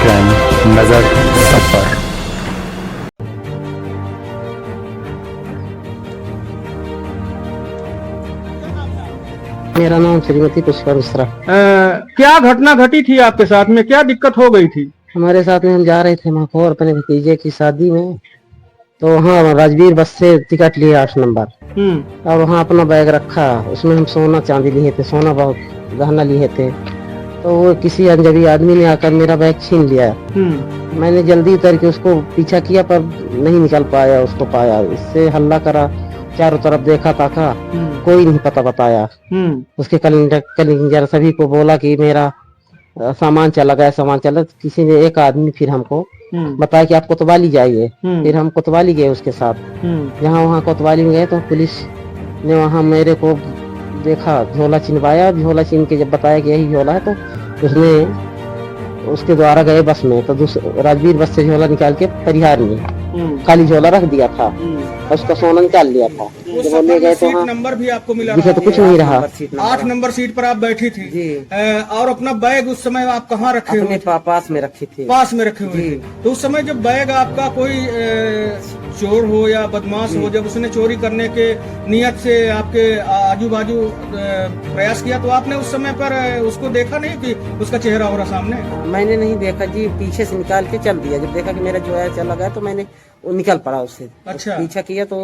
देख रहे हैं नजर सब पर। मेरा नाम श्रीमती पुष्पा मिश्रा। क्या घटना घटी थी आपके साथ में, क्या दिक्कत हो गई थी? हमारे साथ में हम जा रहे थे माखोर अपने भतीजे की शादी में, तो वहाँ राजवीर बस से टिकट लिए 8 नंबर। और वहाँ अपना बैग रखा, उसमें हम सोना चांदी लिए थे, सोना बहुत गहना लिए थे। तो वो किसी अनजानी आदमी ने आकर मेरा बैग छीन लिया। मैंने जल्दी उतर के उसको पीछा किया पर नहीं निकल पाया, उसको पाया। इससे हल्ला करा, चारों तरफ देखा ताका, कोई नहीं पता बताया। उसके कलिंजर सभी को बोला कि मेरा सामान चला गया, सामान चला। किसी ने एक आदमी फिर हमको बताया कि आप कोतवाली जाइए। फिर हम कोतवाली गए उसके साथ। जहाँ वहाँ कोतवाली में गए तो पुलिस ने वहाँ मेरे को देखा, झोला छिनवाया। झोला छीन के जब बताया कि यही झोला है तो उसने उसके द्वारा गए बस में, तो राजवीर बस से झोला निकाल के परिहार में खाली झोला रख दिया था और उसका सोना निकाल लिया था। जब वो ले गए तो हाँ नंबर भी आपको मिला दिखे तो कुछ नहीं रहा। 8 नंबर सीट पर आप बैठी थी जी। और अपना बैग उस समय आप कहाँ रखे हुए थे? पास में रखी थी। पास में रखे हुए थे। तो उस समय जब बैग आपका कोई चोर हो या बदमाश हो, जब उसने चोरी करने के नियत से आपके आजू बाजू प्रयास किया, तो आपने उस समय पर उसको देखा नहीं कि उसका चेहरा हो रहा सामने? मैंने नहीं देखा जी, पीछे से निकाल के चल दिया। जब देखा कि मेरा जो है चला गया तो मैंने वो निकल पड़ा उससे। अच्छा। पीछा किया तो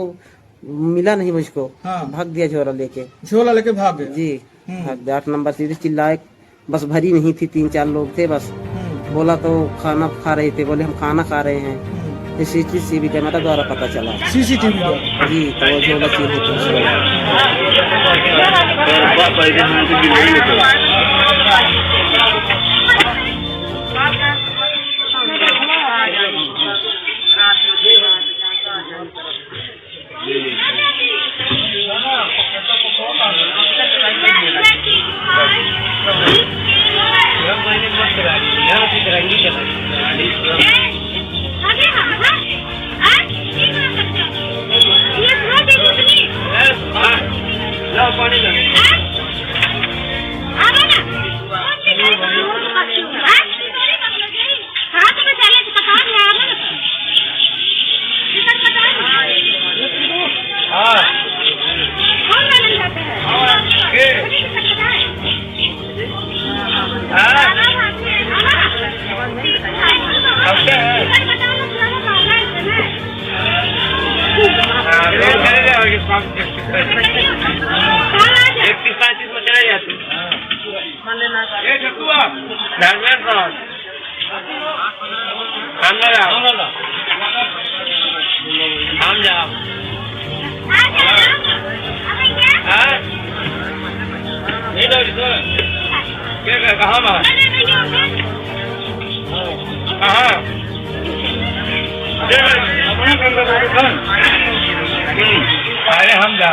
मिला नहीं मुझको। हाँ। भाग दिया झोला लेके। झोला लेके भाग गया जी। भाग गया। 8 नंबर सीधे चिल्लाए, बस भरी नहीं थी, 3-4 लोग थे बस। बोला तो खाना खा रहे थे, बोले हम खाना खा रहे हैं। सीसीटीवी कैमरा द्वारा पता चला। सीसीटीवी जी, तो वो झोला चीर अरे हम जा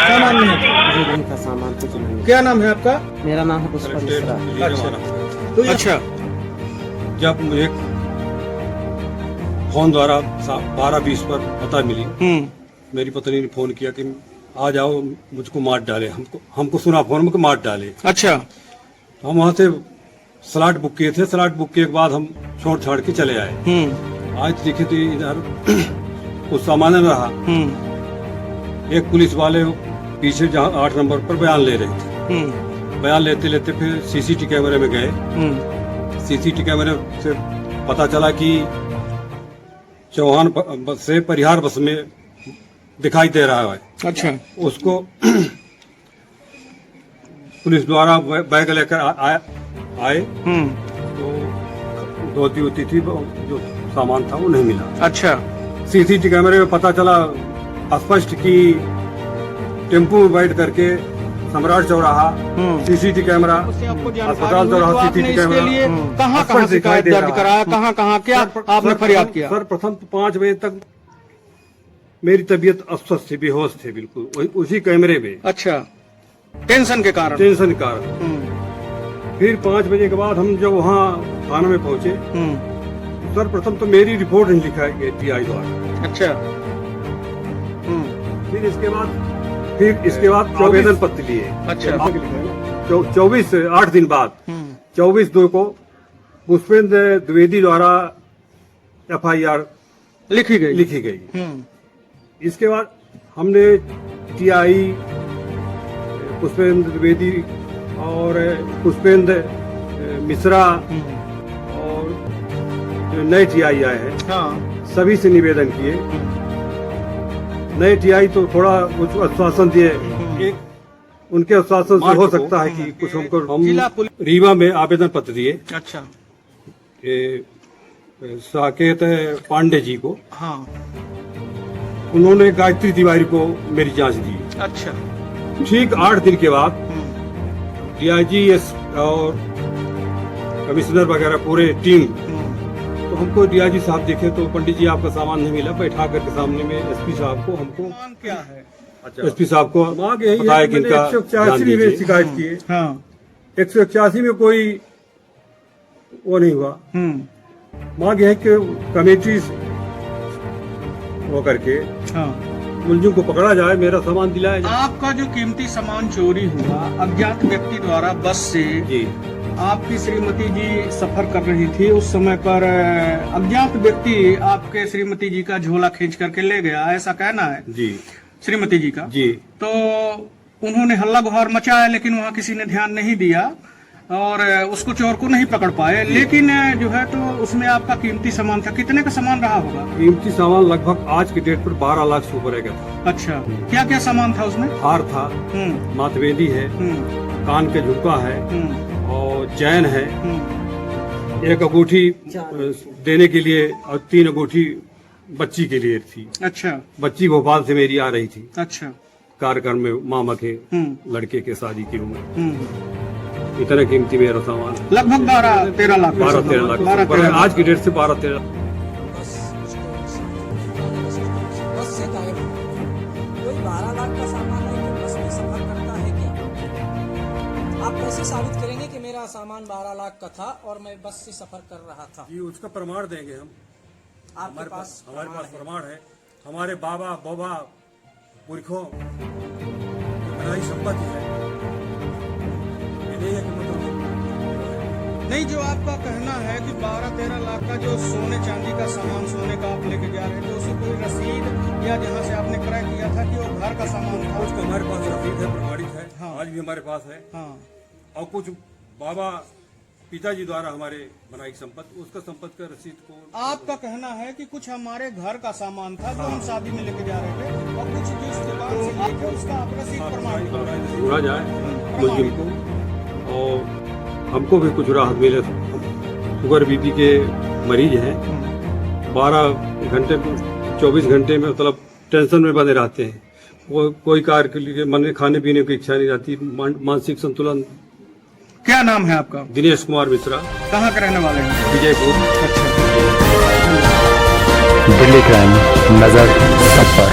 सामान नहीं था, सामान कुछ नहीं। क्या नाम है आपका? मेरा नाम है पुष्पा मिश्रा। तो अच्छा, जब मुझे फोन द्वारा 12:20 पर पता मिली, मेरी पत्नी ने फोन किया कि आ जाओ, मुझको मार डाले। हमको सुना फोन में कि मार डाले। अच्छा। तो हम वहाँ से स्लॉट बुक किए थे। स्लॉट बुक किए के बाद हम छोड़ छाड़ के चले आए। आज देखे तो इधर कुछ सामान रहा। एक पुलिस वाले पीछे जहाँ 8 नंबर पर बयान ले रहे थे। बयान लेते लेते फिर सीसीटीवी कैमरे में गए। सीसीटीवी कैमरे से पता चला कि चौहान बस से परिहार बस में दिखाई दे रहा है। अच्छा। उसको पुलिस द्वारा बैग लेकर आए तो धोती होती थी, जो सामान था वो नहीं मिला। अच्छा। सीसीटीवी कैमरे में पता चला स्पष्ट कि टेम्पो में बैठ करके सम्राट चौराहा सीसीटीवी कैमरा, अस्पताल चौराहा सीसीटीवी कैमरा, कहाँ शिकायत दर्ज कराया, कहाँ क्या आपने फरियाद किया? सर प्रथम 5 बजे तक मेरी तबीयत अस्वस्थ थी, बेहोश थे बिल्कुल, उसी कैमरे में। अच्छा, टेंशन के कारण? टेंशन के कारण। फिर 5 बजे के बाद हम जब वहाँ थाना में पहुंचे, सर्वप्रथम तो मेरी रिपोर्ट नहीं लिखा है टीआई द्वारा। अच्छा। फिर इसके बाद आवेदन पत्र लिए। अच्छा। 8 दिन बाद 24/2 को पुष्पेंद्र द्विवेदी द्वारा FIR लिखी गई। इसके बाद हमने टीआई पुष्पेंद्र द्विवेदी और पुष्पेंद्र मिश्रा और जो नए टीआई आए हैं हाँ। सभी से निवेदन किए। नए टीआई तो थोड़ा कुछ आश्वासन दिए, एक उनके आश्वासन से हो सकता है कि कुछ हमको हम रीवा में आवेदन पत्र दिए। अच्छा। साकेत पांडे जी को। हाँ। उन्होंने गायत्री तिवारी को मेरी जांच दी। अच्छा। ठीक 8 दिन के बाद DIG और कमिश्नर वगैरह पूरे टीम, तो हमको DIG साहब देखे तो पंडित जी आपका सामान नहीं मिला, बैठा करके सामने में SP साहब को हमको क्या है? अच्छा। SP साहब को बताया कि इनका 181 में शिकायत किए। हाँ। 181 में कोई वो नहीं हुआ। मांग है कि कमेटी वो करके हाँ। मुलजिम को पकड़ा जाए, मेरा सामान दिलाया जाए। आपका जो कीमती सामान चोरी हुआ अज्ञात व्यक्ति द्वारा बस से जी, आपकी श्रीमती जी सफर कर रही थी, उस समय पर अज्ञात व्यक्ति आपके श्रीमती जी का झोला खींच करके ले गया, ऐसा कहना है जी, श्रीमती जी का। जी। तो उन्होंने हल्ला गुहार मचाया, लेकिन वहाँ किसी ने ध्यान नहीं दिया और उसको चोर को नहीं पकड़ पाए। लेकिन जो है तो उसमें आपका कीमती सामान था, कितने का सामान रहा होगा? कीमती सामान लगभग आज के डेट पर 12 लाख से ऊपर था। अच्छा। क्या क्या सामान था उसमें? हार था, माथवेदी है, कान के झुमका है और चैन है, एक अंगूठी देने के लिए और 3 अंगूठी बच्ची के लिए थी। अच्छा। बच्ची भोपाल से मेरी आ रही थी। अच्छा। कार्यक्रम में मामा के लड़के के शादी की उम्र। इतना कीमती मेरा सामान लगभग 12-13 लाख। 12-13 लाख आज की डेट से 12-13। बस से गायब कोई 12 लाख का सामान है कि बस में सफर करता है क्या? आप कैसे साबित करेंगे कि मेरा सामान 12 लाख का था और मैं बस से सफर कर रहा था? जी, उसका प्रमाण देंगे हम। आपके पास हमारे पास प्रमाण है। हमारे बाबा बोबा पुरखों बनाई संपत्ति है। नहीं, जो आपका कहना है कि 12-13 लाख का जो सोने चांदी का सामान सोने का आप लेके जा रहे थे, उससे कोई रसीद या जहाँ से आपने क्रय किया था कि वो घर का सामान था? कुछ हमारे पास रसीद है, प्रमाणित है। हाँ। आज भी हमारे पास है। हाँ। और कुछ बाबा पिताजी द्वारा हमारे बनाई संपत्ति, उसका संपत्ति का रसीद को। आपका कहना है कि कुछ हमारे घर का सामान था जो हम शादी में लेके जा रहे थे और कुछ जिस दुकान से लिए थे उसका आप रसीद प्रमाणित ढूंढा जाए मुलजिम को और हमको भी कुछ राहत मिले। शुगर बीपी के मरीज हैं, 12 घंटे 24 घंटे में मतलब टेंशन में बने रहते हैं। वो कोई कार्य के लिए मन खाने पीने की इच्छा नहीं रहती, मानसिक संतुलन। क्या नाम है आपका? दिनेश कुमार मिश्रा। कहाँ के रहने वाले हैं? विजयपुर। दिल्ली क्राइम नजर सब पर।